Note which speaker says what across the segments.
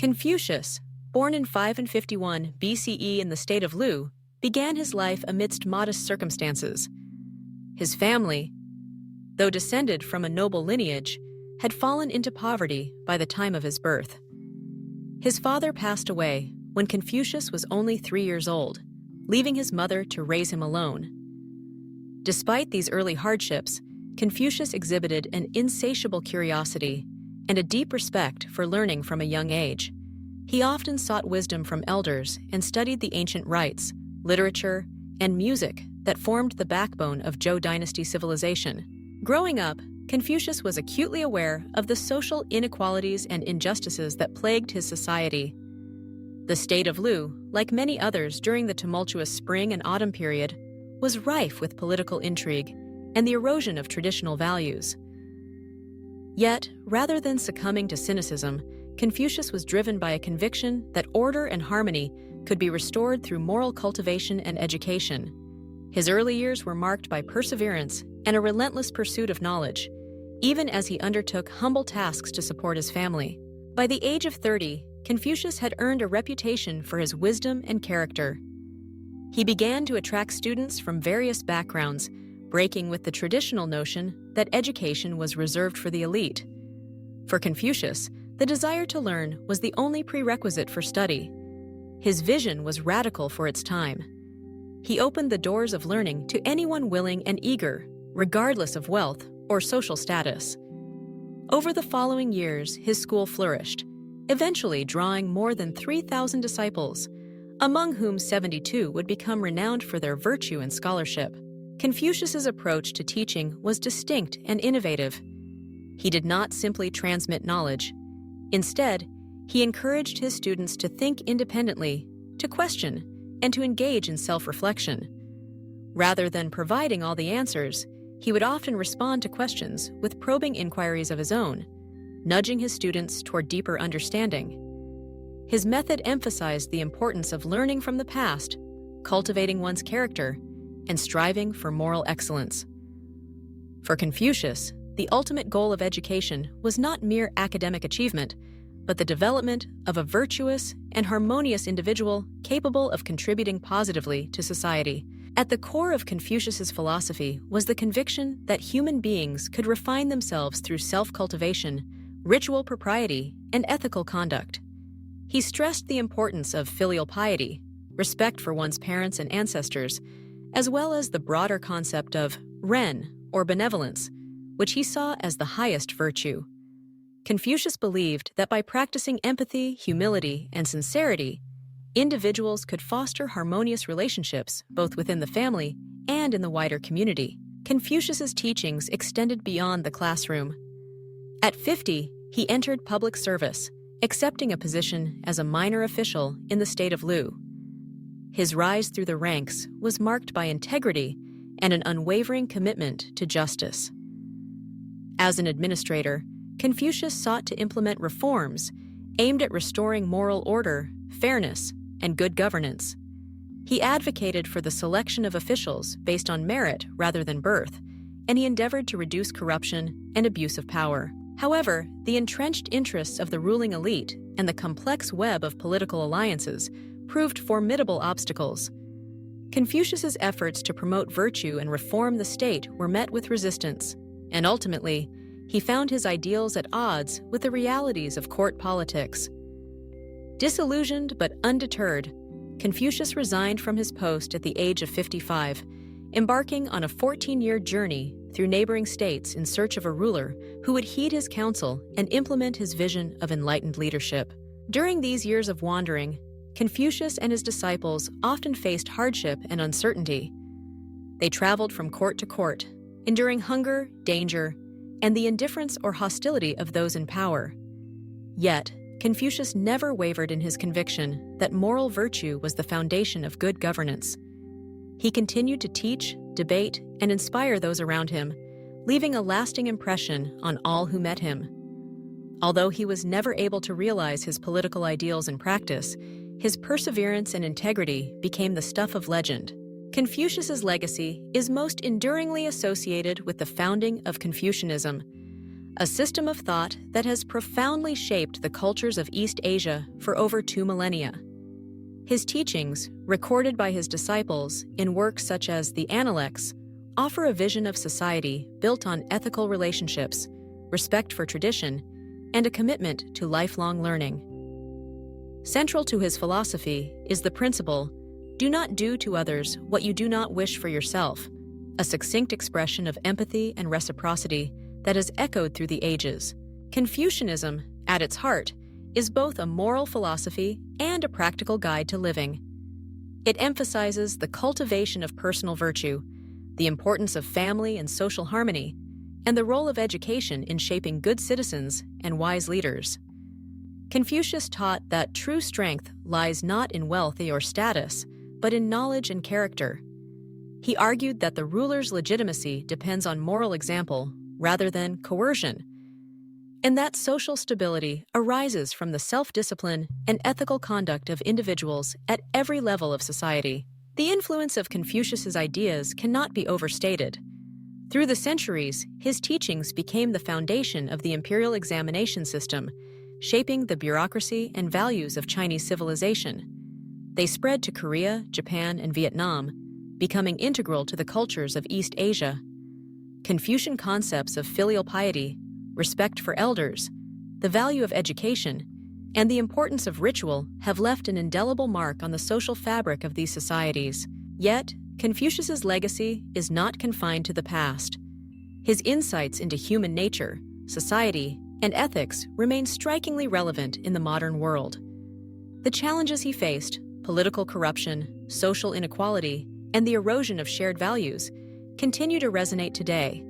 Speaker 1: Confucius, born in 551 BCE in the state of Lu, began his life amidst modest circumstances. His family, though descended from a noble lineage, had fallen into poverty by the time of his birth. His father passed away when Confucius was only 3 years old, leaving his mother to raise him alone. Despite these early hardships, Confucius exhibited an insatiable curiosity and a deep respect for learning from a young age. He often sought wisdom from elders and studied the ancient rites, literature, and music that formed the backbone of Zhou dynasty civilization. Growing up, Confucius was acutely aware of the social inequalities and injustices that plagued his society. The state of Lu, like many others during the tumultuous spring and autumn period, was rife with political intrigue and the erosion of traditional values. Yet, rather than succumbing to cynicism, Confucius was driven by a conviction that order and harmony could be restored through moral cultivation and education. His early years were marked by perseverance and a relentless pursuit of knowledge, even as he undertook humble tasks to support his family. By the age of 30, Confucius had earned a reputation for his wisdom and character. He began to attract students from various backgrounds, breaking with the traditional notion that education was reserved for the elite. For Confucius, the desire to learn was the only prerequisite for study. His vision was radical for its time. He opened the doors of learning to anyone willing and eager, regardless of wealth or social status. Over the following years, his school flourished, eventually drawing more than 3,000 disciples, among whom 72 would become renowned for their virtue and scholarship. Confucius's approach to teaching was distinct and innovative. He did not simply transmit knowledge. Instead, he encouraged his students to think independently, to question, and to engage in self-reflection. Rather than providing all the answers, he would often respond to questions with probing inquiries of his own, nudging his students toward deeper understanding. His method emphasized the importance of learning from the past, cultivating one's character, and striving for moral excellence. For Confucius, the ultimate goal of education was not mere academic achievement, but the development of a virtuous and harmonious individual capable of contributing positively to society. At the core of Confucius's philosophy was the conviction that human beings could refine themselves through self-cultivation, ritual propriety, and ethical conduct. He stressed the importance of filial piety, respect for one's parents and ancestors, as well as the broader concept of ren, or benevolence, which he saw as the highest virtue. Confucius believed that by practicing empathy, humility, and sincerity, individuals could foster harmonious relationships both within the family and in the wider community. Confucius's teachings extended beyond the classroom. At 50, he entered public service, accepting a position as a minor official in the state of Lu. His rise through the ranks was marked by integrity and an unwavering commitment to justice. As an administrator, Confucius sought to implement reforms aimed at restoring moral order, fairness, and good governance. He advocated for the selection of officials based on merit rather than birth, and he endeavored to reduce corruption and abuse of power. However, the entrenched interests of the ruling elite and the complex web of political alliances proved formidable obstacles. Confucius's efforts to promote virtue and reform the state were met with resistance, and ultimately, he found his ideals at odds with the realities of court politics. Disillusioned but undeterred, Confucius resigned from his post at the age of 55, embarking on a 14-year journey through neighboring states in search of a ruler who would heed his counsel and implement his vision of enlightened leadership. During these years of wandering, Confucius and his disciples often faced hardship and uncertainty. They traveled from court to court, enduring hunger, danger, and the indifference or hostility of those in power. Yet, Confucius never wavered in his conviction that moral virtue was the foundation of good governance. He continued to teach, debate, and inspire those around him, leaving a lasting impression on all who met him. Although he was never able to realize his political ideals in practice, his perseverance and integrity became the stuff of legend. Confucius's legacy is most enduringly associated with the founding of Confucianism, a system of thought that has profoundly shaped the cultures of East Asia for over 2 millennia. His teachings, recorded by his disciples in works such as the Analects, offer a vision of society built on ethical relationships, respect for tradition, and a commitment to lifelong learning. Central to his philosophy is the principle, "Do not do to others what you do not wish for yourself," a succinct expression of empathy and reciprocity that has echoed through the ages. Confucianism, at its heart, is both a moral philosophy and a practical guide to living. It emphasizes the cultivation of personal virtue, the importance of family and social harmony, and the role of education in shaping good citizens and wise leaders. Confucius taught that true strength lies not in wealth or status, but in knowledge and character. He argued that the ruler's legitimacy depends on moral example rather than coercion, and that social stability arises from the self-discipline and ethical conduct of individuals at every level of society. The influence of Confucius's ideas cannot be overstated. Through the centuries, his teachings became the foundation of the imperial examination system, shaping the bureaucracy and values of Chinese civilization. They spread to Korea, Japan, and Vietnam, becoming integral to the cultures of East Asia. Confucian concepts of filial piety, respect for elders, the value of education, and the importance of ritual have left an indelible mark on the social fabric of these societies. Yet, Confucius's legacy is not confined to the past. His insights into human nature, society, and ethics remain strikingly relevant in the modern world. The challenges he faced, political corruption, social inequality, and the erosion of shared values, continue to resonate today.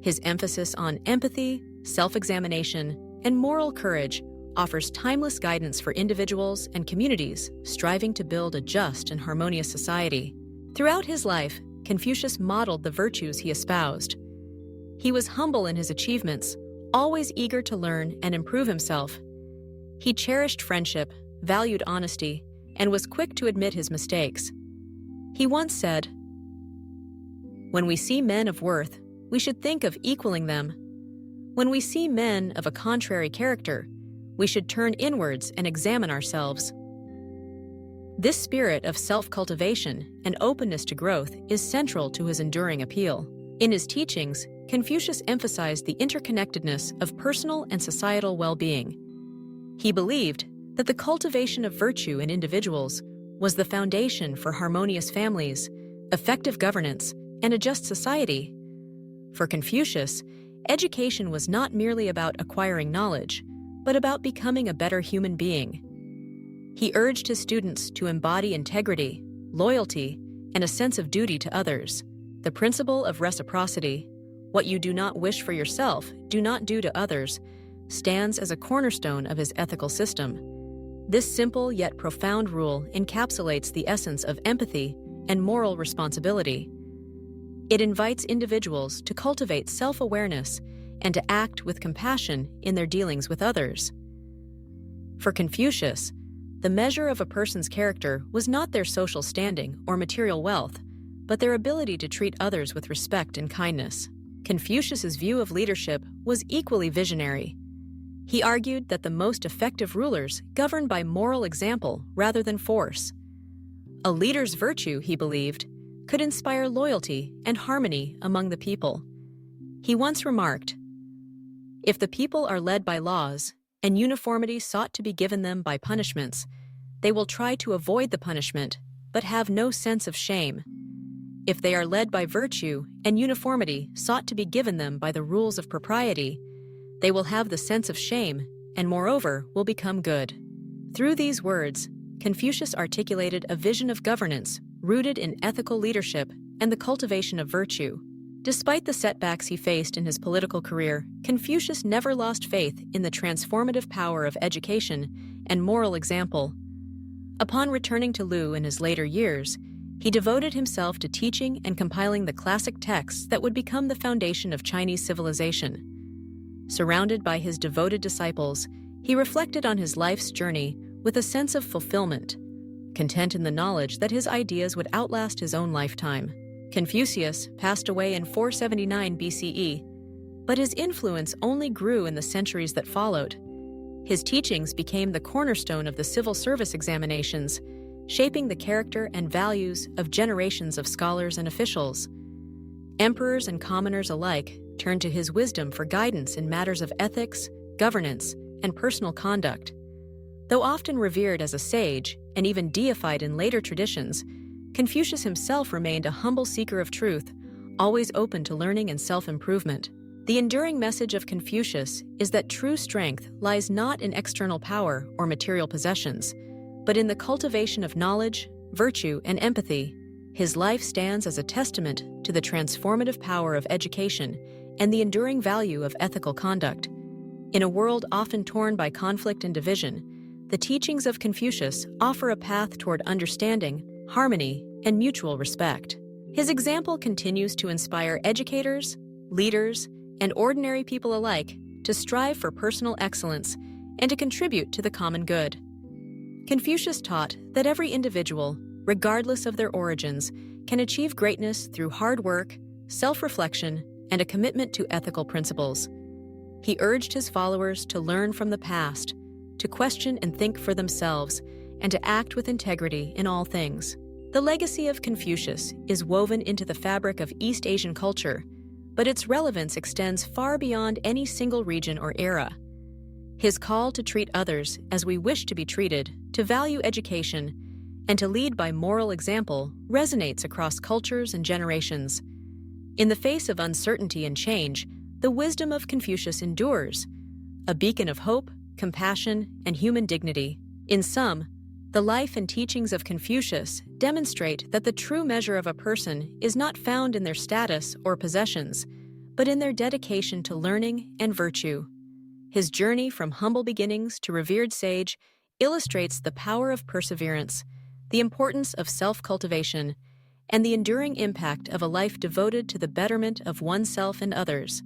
Speaker 1: His emphasis on empathy, self-examination, and moral courage offers timeless guidance for individuals and communities striving to build a just and harmonious society. Throughout his life, Confucius modeled the virtues he espoused. He was humble in his achievements, always eager to learn and improve himself. He cherished friendship, valued honesty, and was quick to admit his mistakes. He once said, "When we see men of worth, we should think of equaling them. When we see men of a contrary character, we should turn inwards and examine ourselves." This spirit of self-cultivation and openness to growth is central to his enduring appeal. In his teachings, Confucius emphasized the interconnectedness of personal and societal well-being. He believed that the cultivation of virtue in individuals was the foundation for harmonious families, effective governance, and a just society. For Confucius, education was not merely about acquiring knowledge, but about becoming a better human being. He urged his students to embody integrity, loyalty, and a sense of duty to others. The principle of reciprocity, "What you do not wish for yourself, do not do to others," stands as a cornerstone of his ethical system. This simple yet profound rule encapsulates the essence of empathy and moral responsibility. It invites individuals to cultivate self-awareness and to act with compassion in their dealings with others. For Confucius, the measure of a person's character was not their social standing or material wealth, but their ability to treat others with respect and kindness. Confucius's view of leadership was equally visionary. He argued that the most effective rulers govern by moral example rather than force. A leader's virtue, he believed, could inspire loyalty and harmony among the people. He once remarked, "If the people are led by laws, and uniformity sought to be given them by punishments, they will try to avoid the punishment, but have no sense of shame. If they are led by virtue, and uniformity sought to be given them by the rules of propriety, they will have the sense of shame, and moreover will become good." Through these words, Confucius articulated a vision of governance rooted in ethical leadership and the cultivation of virtue. Despite the setbacks he faced in his political career, Confucius never lost faith in the transformative power of education and moral example. Upon returning to Lu in his later years, he devoted himself to teaching and compiling the classic texts that would become the foundation of Chinese civilization. Surrounded by his devoted disciples, he reflected on his life's journey with a sense of fulfillment, content in the knowledge that his ideas would outlast his own lifetime. Confucius passed away in 479 BCE, But his influence only grew in the centuries that followed. His teachings became the cornerstone of the civil service examinations, shaping the character and values of generations of scholars and officials. Emperors and commoners alike turned to his wisdom for guidance in matters of ethics, governance, and personal conduct. Though often revered as a sage and even deified in later traditions, Confucius himself remained a humble seeker of truth, always open to learning and self-improvement. The enduring message of Confucius is that true strength lies not in external power or material possessions, but in the cultivation of knowledge, virtue, and empathy. His life stands as a testament to the transformative power of education and the enduring value of ethical conduct. In a world often torn by conflict and division, the teachings of Confucius offer a path toward understanding, harmony, and mutual respect. His example continues to inspire educators, leaders, and ordinary people alike to strive for personal excellence and to contribute to the common good. Confucius taught that every individual, regardless of their origins, can achieve greatness through hard work, self-reflection, and a commitment to ethical principles. He urged his followers to learn from the past, to question and think for themselves, and to act with integrity in all things. The legacy of Confucius is woven into the fabric of East Asian culture, but its relevance extends far beyond any single region or era. His call to treat others as we wish to be treated, to value education, and to lead by moral example resonates across cultures and generations. In the face of uncertainty and change, the wisdom of Confucius endures, a beacon of hope, compassion, and human dignity. In sum, the life and teachings of Confucius demonstrate that the true measure of a person is not found in their status or possessions, but in their dedication to learning and virtue. His journey from humble beginnings to revered sage illustrates the power of perseverance, the importance of self-cultivation, and the enduring impact of a life devoted to the betterment of oneself and others.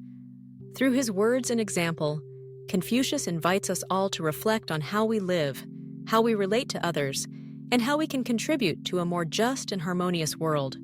Speaker 1: Through his words and example, Confucius invites us all to reflect on how we live, how we relate to others, and how we can contribute to a more just and harmonious world.